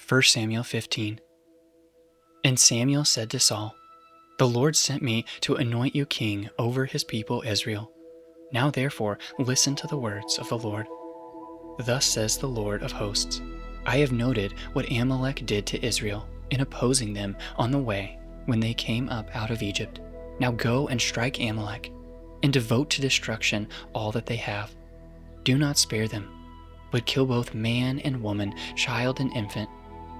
1 Samuel 15. And Samuel said to Saul, "The Lord sent me to anoint you king over his people Israel. Now therefore listen to the words of the Lord. Thus says the Lord of hosts, I have noted what Amalek did to Israel in opposing them on the way when they came up out of Egypt. Now go and strike Amalek, and devote to destruction all that they have. Do not spare them, but kill both man and woman, child and infant,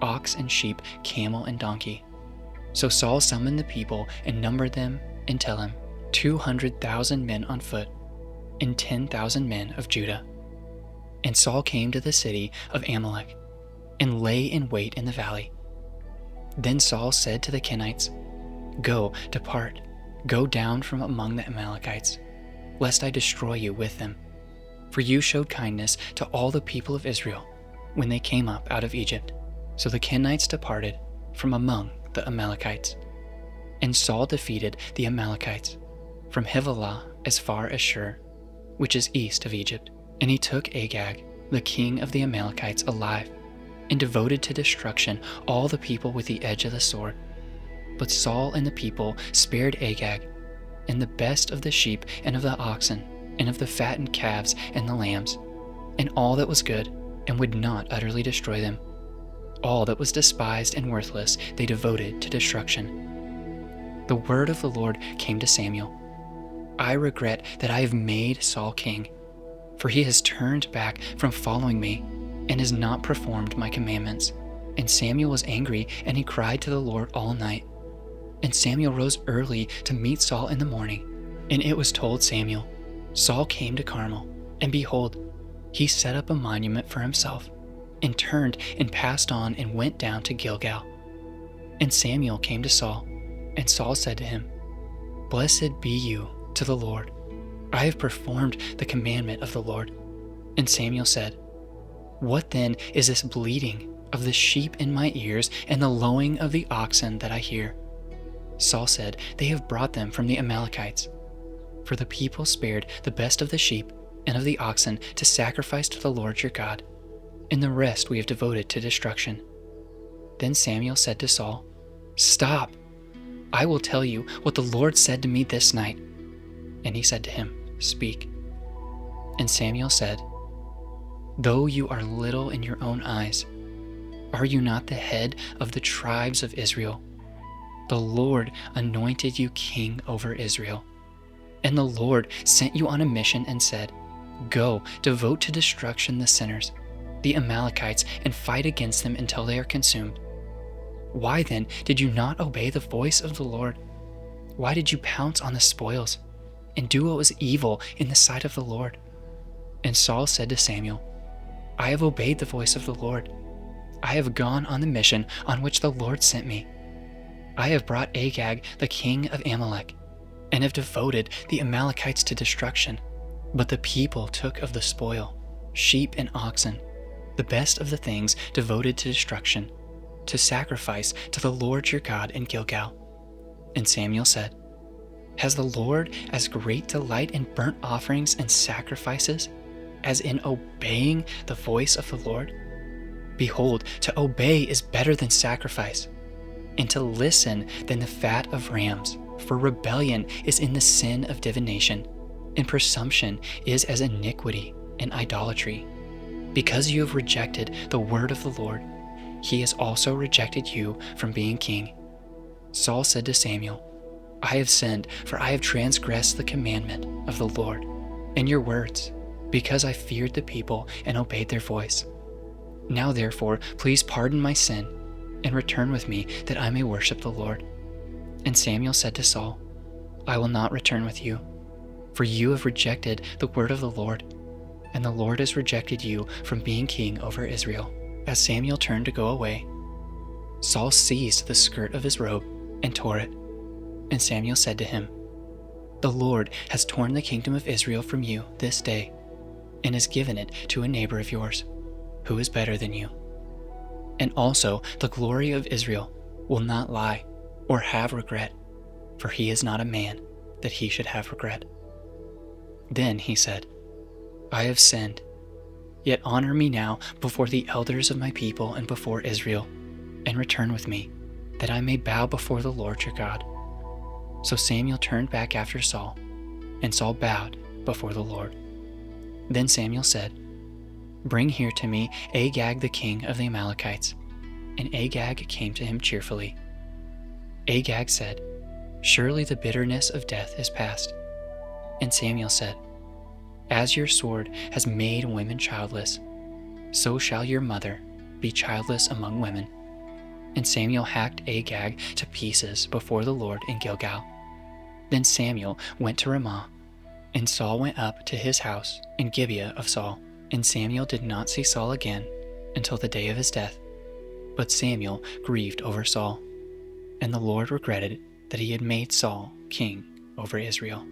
ox and sheep, camel and donkey." So Saul summoned the people and numbered them, and tell him 200,000 men on foot, and 10,000 men of Judah. And Saul came to the city of Amalek, and lay in wait in the valley. Then Saul said to the Kenites, "Go, depart, go down from among the Amalekites, lest I destroy you with them. For you showed kindness to all the people of Israel when they came up out of Egypt." So the Kenites departed from among the Amalekites. And Saul defeated the Amalekites from Havilah as far as Shur, which is east of Egypt. And he took Agag, the king of the Amalekites, alive, and devoted to destruction all the people with the edge of the sword. But Saul and the people spared Agag, and the best of the sheep and of the oxen, and of the fattened calves and the lambs, and all that was good, and would not utterly destroy them. All that was despised and worthless they devoted to destruction. The word of the Lord came to Samuel. "I regret that I have made Saul king, for he has turned back from following me, and has not performed my commandments." And Samuel was angry, and he cried to the Lord all night. And Samuel rose early to meet Saul in the morning. And it was told Samuel, Saul came to Carmel, and behold, he set up a monument for himself, and turned and passed on and went down to Gilgal. And Samuel came to Saul, and Saul said to him, "Blessed be you to the Lord. I have performed the commandment of the Lord." And Samuel said, "What then is this bleating of the sheep in my ears, and the lowing of the oxen that I hear?" Saul said, "They have brought them from the Amalekites. For the people spared the best of the sheep and of the oxen to sacrifice to the Lord your God, and the rest we have devoted to destruction." Then Samuel said to Saul, "Stop! I will tell you what the Lord said to me this night." And he said to him, "Speak." And Samuel said, "Though you are little in your own eyes, are you not the head of the tribes of Israel? The Lord anointed you king over Israel. And the Lord sent you on a mission and said, 'Go, devote to destruction the sinners, the Amalekites, and fight against them until they are consumed.' Why then did you not obey the voice of the Lord? Why did you pounce on the spoils, and do what was evil in the sight of the Lord?" And Saul said to Samuel, "I have obeyed the voice of the Lord. I have gone on the mission on which the Lord sent me. I have brought Agag, the king of Amalek, and have devoted the Amalekites to destruction. But the people took of the spoil, sheep and oxen, the best of the things devoted to destruction, to sacrifice to the Lord your God in Gilgal." And Samuel said, "Has the Lord as great delight in burnt offerings and sacrifices as in obeying the voice of the Lord? Behold, to obey is better than sacrifice, and to listen than the fat of rams. For rebellion is in the sin of divination, and presumption is as iniquity and idolatry. Because you have rejected the word of the Lord, he has also rejected you from being king." Saul said to Samuel, "I have sinned, for I have transgressed the commandment of the Lord and your words, because I feared the people and obeyed their voice. Now therefore, please pardon my sin, and return with me, that I may worship the Lord." And Samuel said to Saul, "I will not return with you, for you have rejected the word of the Lord, and the Lord has rejected you from being king over Israel." As Samuel turned to go away, Saul seized the skirt of his robe and tore it. And Samuel said to him, "The Lord has torn the kingdom of Israel from you this day, and has given it to a neighbor of yours, who is better than you. And also the glory of Israel will not lie or have regret, for he is not a man that he should have regret." Then he said, "I have sinned. Yet honor me now before the elders of my people and before Israel, and return with me, that I may bow before the Lord your God." So Samuel turned back after Saul, and Saul bowed before the Lord. Then Samuel said, "Bring here to me Agag the king of the Amalekites." And Agag came to him cheerfully. Agag said, "Surely the bitterness of death is past." And Samuel said, "As your sword has made women childless, so shall your mother be childless among women." And Samuel hacked Agag to pieces before the Lord in Gilgal. Then Samuel went to Ramah, and Saul went up to his house in Gibeah of Saul. And Samuel did not see Saul again until the day of his death. But Samuel grieved over Saul, and the Lord regretted that he had made Saul king over Israel.